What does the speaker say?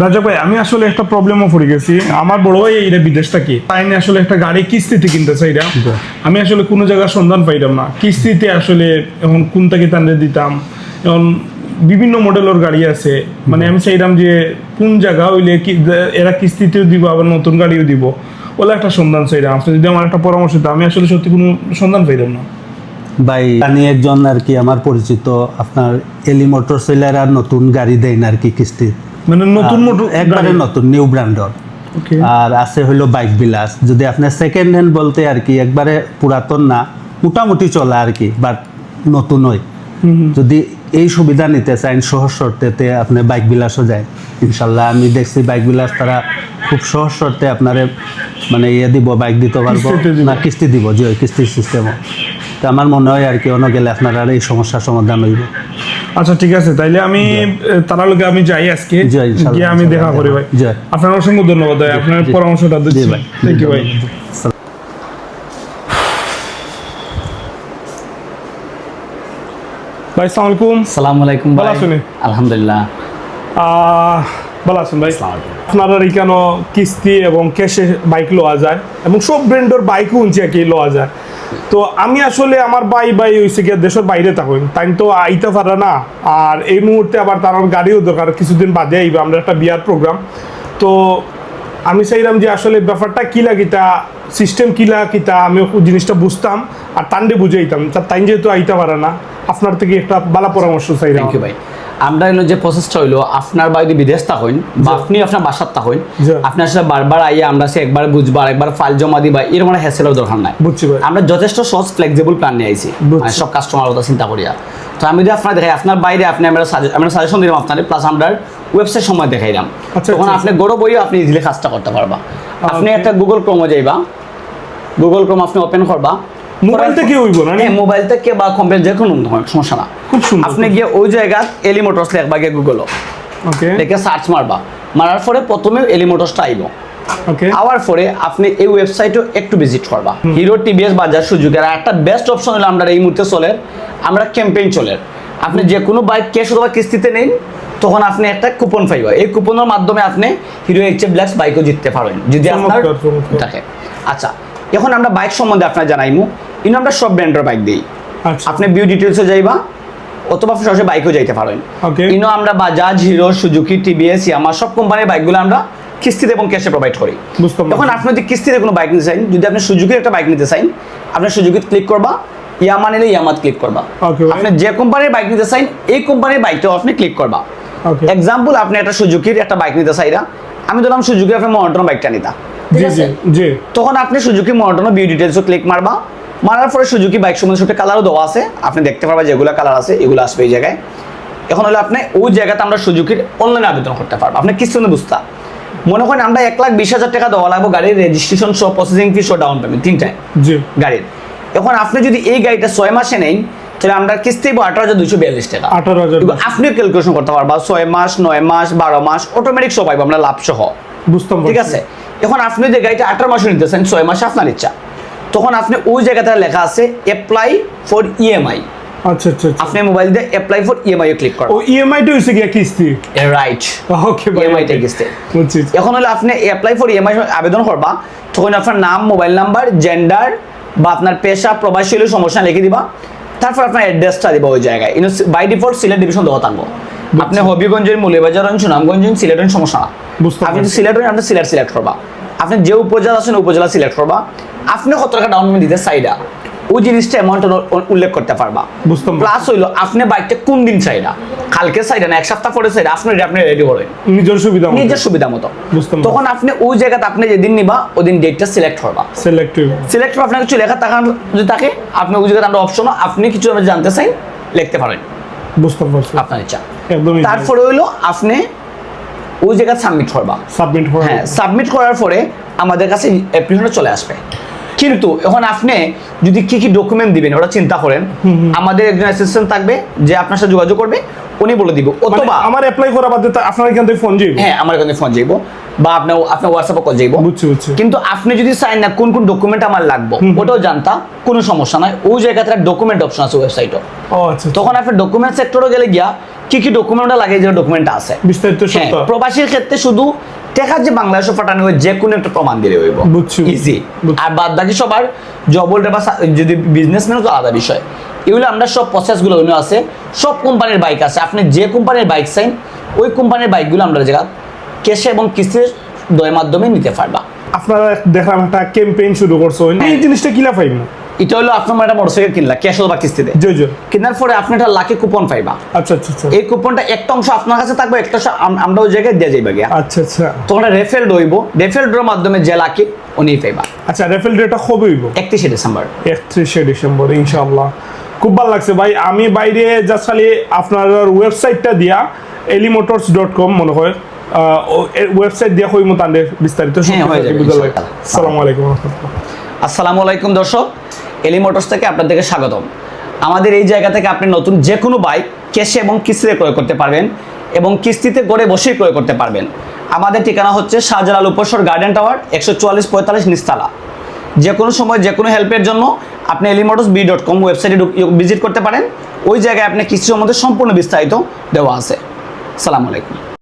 রাজা ভাই, আমি আসলে একটা প্রবলেমও পড়ে গেছি। আমার বড় ভাই এইটা বিদেশ থাকি, তাই নিয়ে আসলে একটা গাড়ি কিস্তিতে কিনতে চাইলাম। আমি আসলে কোনো জায়গার সন্ধান পাইলাম না কিস্তিতে। আসলে এখন কোন থেকে টানতে দিতাম, এখন বিভিন্ন মডেলের গাড়ি আছে। মানে আমি চাইলাম যে কোন জায়গা হইলে এরা কিস্তিতেও দিব আবার নতুন গাড়িও দিব, ওলা একটা সন্ধান চাইলাম। আপনি যদি আমার একটা পরামর্শ দিতেন, আমি আসলে সত্যি কোনো সন্ধান পাইলাম না। ভাই আমি একজন আর কি আমার পরিচিত আপনার এলি মোটর সেলার আর নতুন গাড়ি দেন আর কি কিস্তি, মানে নতুন মোটর একবারে নতুন নিউ ব্র্যান্ডর। আর আছে হলো বাইক বিলাস। যদি আপনি সেকেন্ড হ্যান্ড বলতে আর কি একবারে পুরাতন না, মোটামুটি চলা আর কি, বাট নতুন নয়। যদি এই সুবিধা নিতে চান সহজ শর্তেতে আপনি বাইক বিলাসও যায় ইনশাল্লাহ। আমি দেখছি বাইক বিলাস তারা খুব সহজ শর্তে আপনারে মানে দিব, বাইক দিতে পারবো না কিস্তি দিব, যে কিস্তির সিস্টেমও। তো আমার মনে হয় আর কি অন্য গেলে আপনার আর এই সমস্যার সমাধান হইব। আচ্ছা ঠিক আছে, তাইলে আমি তারা লোকে আমি যাই আজকে, গিয়ে আমি দেখা করি ভাই। আপনার অসংখ্য ধন্যবাদ ভাই, আপনার পরামর্শটা দিচ্ছি ভাই। থ্যাংক ইউ ভাই। ভাই আসসালামু আলাইকুম। আসসালামু আলাইকুম ভালো ভাই। আছেন? আলহামদুলিল্লাহ। ভালো আছেন ভাই? আপনারা এখানে কিস্তি এবং ক্যাশে বাইক লওয়া যায় এবং সব ব্র্যান্ডের বাইকও উনছে আর কি লওয়া যায়। তো আমি আসলে আমার ভাই হয়েছে গিয়ে দেশের বাইরে থাকুন, তাই তো আইতে পারে না। আর এই মুহূর্তে আবার তার গাড়িও দরকার, কিছুদিন বাদে আইবে, আমরা একটা বিয়ার প্রোগ্রাম। তো আমি চাইলাম যে আসলে ব্যাপারটা কিলা কিতা, সিস্টেম কিলা কিতা, আমি জিনিসটা বুঝতাম আর তান্ডে বুঝাইতাম। তাই যেহেতু আইতে পারে না, আপনার থেকে একটা ভালো পরামর্শ চাইলাম। থ্যাংক ইউ ভাই। আমরা হলো যে প্রসেসটা হইলো, আপনার বাড়ি বিদেশ থাকেন বা আপনি আপনার বাসার থাকেন, আপনি আসলে বারবার আইয়া আমরা সে একবার বুঝবা একবার ফাইল জমা দিবা, এরকম একটা হ্যাসেলের দরকার নাই। বুঝছি ভাই। আমরা যথেষ্ট সহজ ফ্লেক্সিবল প্ল্যান নিয়ে আইছি, মানে সব কাস্টমার কথা চিন্তা করিয়া। তো আমি যদি আপনার দেখাই, আপনার বাইরে আপনি আমরা সাজেশন দিলাম আপনার, প্লাস আমরা ওয়েবসাইট সময় দেখাইলাম, তখন আপনি গড় বইও আপনি ইজিলি কাজটা করতে পারবা। আপনি একটা গুগল ক্রোমে যাইবা, গুগল ক্রোম আপনি ওপেন করবা, মোবাইল থেকে হইব না? হ্যাঁ, মোবাইল থেকে বা কম্পিউটার যে কোনো সমস্যা না। খুব সুন্দর। আপনি গিয়ে ওই জায়গা এলি মোটরস লিখবা, গিয়ে গুগলও ওকে, লিখে সার্চ মারবা, মারার পরে প্রথমে এলি মোটরসটা আইব। ওকে, আওয়ার পরে আপনি এই ওয়েবসাইটও একটু ভিজিট করবা। Hero, TVS, Bajaj, Suzuki. আর একটা বেস্ট অপশন হলো আমরা এই মুহূর্তে চলে, আমরা ক্যাম্পেইন চলে, আপনি যে কোনো বাইক ক্যাশ অথবা কিস্তিতে নেন, তখন আপনি একটা কুপন পাইবা। এই কুপনের মাধ্যমে আপনি হিরো এইচএফ ব্ল্যাক্স বাইকও জিততে পারবেন যদি আপনার থাকে। আচ্ছা, এখন আমরা বাইক সম্বন্ধে আপনার জানাইমু। ইনো আমরা সব ব্র্যান্ডের বাইক দিই। আপনি ভিউ ডিটেলসে যাইবা অথবা সরাসরি বাইকও যাইতে পারেন। ইনো আমরা বাজাজ, হিরো, সুজুকি, টিভিএস, ইয়ামা সব কোম্পানির বাইকগুলো আমরা কিস্তিতে এবং ক্যাশে প্রোভাইড করি। এখন আপনি যদি কিস্তিতে কোনো বাইক নিতে চান, যদি আপনি সুজুকির একটা বাইক নিতে চান, আপনি সুজুকিতে ক্লিক করবা, ইয়ামা নিলে ইয়ামাত ক্লিক করবা। আপনি যে কোম্পানির বাইক নিতে চান, এই কোম্পানির বাইকটাও আপনি ক্লিক করবা। এক্সাম্পল, আপনি একটা সুজুকির একটা বাইক নিতে চাইরা, আমি ধরলাম সুজুকি আপনি মনোটন বাইকটা নিতা, ঠিক আছে? তখন আপনি সুজুকি মনোটন ভিউ ডিটেলসও ক্লিক মারবা। মারার পরে সুজুকি বাইক সম্বন্ধে কালারও দেওয়া আছে, আপনি দেখতে পারবা যেগুলো কালার আছে এগুলো আসবে এই জায়গায়। এখন হলো আপনি ওই জায়গাতে আমরা সুজুকির অনলাইনে আবেদন করতে পারবো। আপনি কিছু না বুঝতা, মনে করেন আমরা 1,20,000 টাকা দেওয়া লাগবে গাড়ির রেজিস্ট্রেশন সহ, প্রসেসিং ফি সহ, ডাউন পেমেন্ট তিনটায় গাড়ির। এখন আপনি যদি এই গাড়িটা 6 মাসে নেন, তাহলে আমরা কিস্তি 18,242 টাকা। 18,000 আপনি ক্যালকুলেশন করতে পারবা, 6 মাস, 9 মাস, 12 মাস অটোমেটিক সব পাইবো আমরা লাভ সহ, বুঝতাম, ঠিক আছে? এখন আপনি যে গাড়িটা 18 মাসে নিতে চান, 6 মাসে আপনার ইচ্ছা, তখন আপনি ওই জায়গাতে লেখা আছে অ্যাপ্লাই ফর ইএমআই। আচ্ছা আচ্ছা, আপনি মোবাইল দিয়ে apply for EMI A click করবেন। ও ইএমআই টা হইছে কি কিস্তি? রাইট, ওকে ভাই, ইএমআই টা কিস্তি। বুঝছি। এখন হলো আপনি অ্যাপ্লাই ফর ইএমআই আবেদন করবা, তখন আপনার নাম, মোবাইল নাম্বার, জেন্ডার বা আপনার পেশা, প্রবাসী হলে সমস্যা লিখে দিবা। তারপর আপনার অ্যাড্রেসটা দিবা ওই জায়গায়। বাই ডিফল্ট সিলেট ডিভিশন দেওয়া থাকবো। আপনি হবিগঞ্জের, মৌলভীবাজার, সুনামগঞ্জ, সিলেট সমস্যা না। আপনি সিলেট আপনি সিলেক্ট করবা। আপনি যে উপজেলা আছেন উপজেলা সিলেক্ট করবা। আপনি কত টাকা ডাউন পেমেন্ট দিতে চাইরা, ওই জিনিসটা অ্যামাউন্ট উল্লেখ করতে পারবা। বুঝতাম। প্লাস হইলো আপনি বাইকটা কোন দিন চাইরা, কালকে চাইরা না 1 সপ্তাহ পরে চাইরা, আপনি রেডি করেন নিজের সুবিধা মতো। তখন আপনি ওই জায়গাতে আপনি যেদিন নিবা ওই দিন ডেটটা সিলেক্ট করবা। সিলেক্ট করে আপনার কিছু লেখা থাকার যদি থাকে, আপনি ওই জায়গাতে আমরা অপশন আপনি কিছু জানতে চাই লিখতে পারেন, বুঝতে পারছি, আপনার ইচ্ছা। একদম। তারপরে হইলো আপনি ওই জায়গায় সাবমিট করবা। হ্যাঁ, সাবমিট করার পরে আমাদের কাছে অ্যাপ্লিকেশনটা চলে আসবে। কিন্তু এখন আপনি যদি কি কি ডকুমেন্ট দিবেন ওটা চিন্তা করেন, আমাদের একজন অ্যাসিস্ট্যান্ট থাকবে যে আপনার সাথে যোগাযোগ করবে, উনি বলে দিব। অথবা আমার অ্যাপ্লাই করা বাদে আপনার এখান থেকে ফোন যাইবো? হ্যাঁ, আমার এখান থেকে ফোন যাইবো বা আপনার হোয়াটসঅ্যাপে কল যাইবো। বুঝছি। কিন্তু আপনি যদি চান না কোন কোন ডকুমেন্ট আমার লাগবে ওটাও জানতা, কোনো সমস্যা নাই। ওই জায়গাতে ডকুমেন্ট অপশন আছে ওয়েবসাইটে। ও আচ্ছা। তখন আপনি ডকুমেন্ট সেক্টরে গেলে গিয়া কি কি ডকুমেন্টটা লাগে, যে ডকুমেন্টটা আছে বিস্তারিত হ্যাঁ, সত্য প্রবাসীর ক্ষেত্রে শুধু টাকা যে বাংলাদেশে পাঠানো হয় যে কোনো একটা প্রমাণ দিলে হইব, বুঝছি। ইজি। বুঝছি। আর বাদ বাকি সবার জব হোল্ডার বা যদি বিজনেসম্যানও তো আলাদা বিষয়, এগুলো আমরা সব প্রসেসগুলো অন্য আছে। সব কোম্পানির বাইক আছে, আপনি যে কোম্পানির বাইক চাইন ওই কোম্পানির বাইকগুলো আমরা জায়গা ক্যাশে এবং কিস্তির দয়ের মাধ্যমে নিতে পারবা। আপনারা দেখলাম একটা ক্যাম্পেইন শুরু করছো, এই জিনিসটা কিলা পাইব? এটা হলো আপনার একটা মোটরসাইকেল কিনলা ক্যাশ বা কিস্তিতে, জয় জয়। কেনার পরে আপনি একটা লাকি কুপন পাইবা। আচ্ছা আচ্ছা আচ্ছা এই কুপনটা একটা অংশ আপনার কাছে থাকবে, একটা অংশ আমরা ওই জায়গায় দিয়ে যাইবা গিয়া। আচ্ছা আচ্ছা তখন রেফেল হইব, রেফেল ড্রর মাধ্যমে যে লাকি উনি পাইবা। আচ্ছা রেফেল ডেটা কবে হইব? 31 ডিসেম্বর। 31 ডিসেম্বর ইনশাআল্লাহ। খুব ভালো লাগছে ভাই। আমি বাইরে জাস্ট খালি আপনার ওয়েবসাইটটা দিয়া elimotors.com মনে হয় ওয়েবসাইট দিয়া হইমু তাদের বিস্তারিত হ্যাঁ, হয়ে যাবে, বুঝা লাগে। ইনশাআল্লাহ। আসসালামু আলাইকুম ওয়া রাহমাতুল্লাহ। আসসালামু আলাইকুম দর্শক, এলি মোটরস থেকে আপনাদেরকে স্বাগতম। আমাদের এই জায়গা থেকে আপনি নতুন যে কোনো বাইক ক্যাশে এবং কিস্তিতে ক্রয় করতে পারবেন এবং কিস্তিতে ঘরে বসেই ক্রয় করতে পারবেন। আমাদের ঠিকানা হচ্ছে শাহজালাল উপসর গার্ডেন টাওয়ার 144-45 নিচতলা। যে কোনো সময় যে কোনো হেল্পের জন্য আপনি elimotors.com ওয়েবসাইটে ভিজিট করতে পারেন। ওই জায়গায় আপনি কিস্তির সম্বন্ধে সম্পূর্ণ বিস্তারিত দেওয়া আছে। আসসালামু আলাইকুম।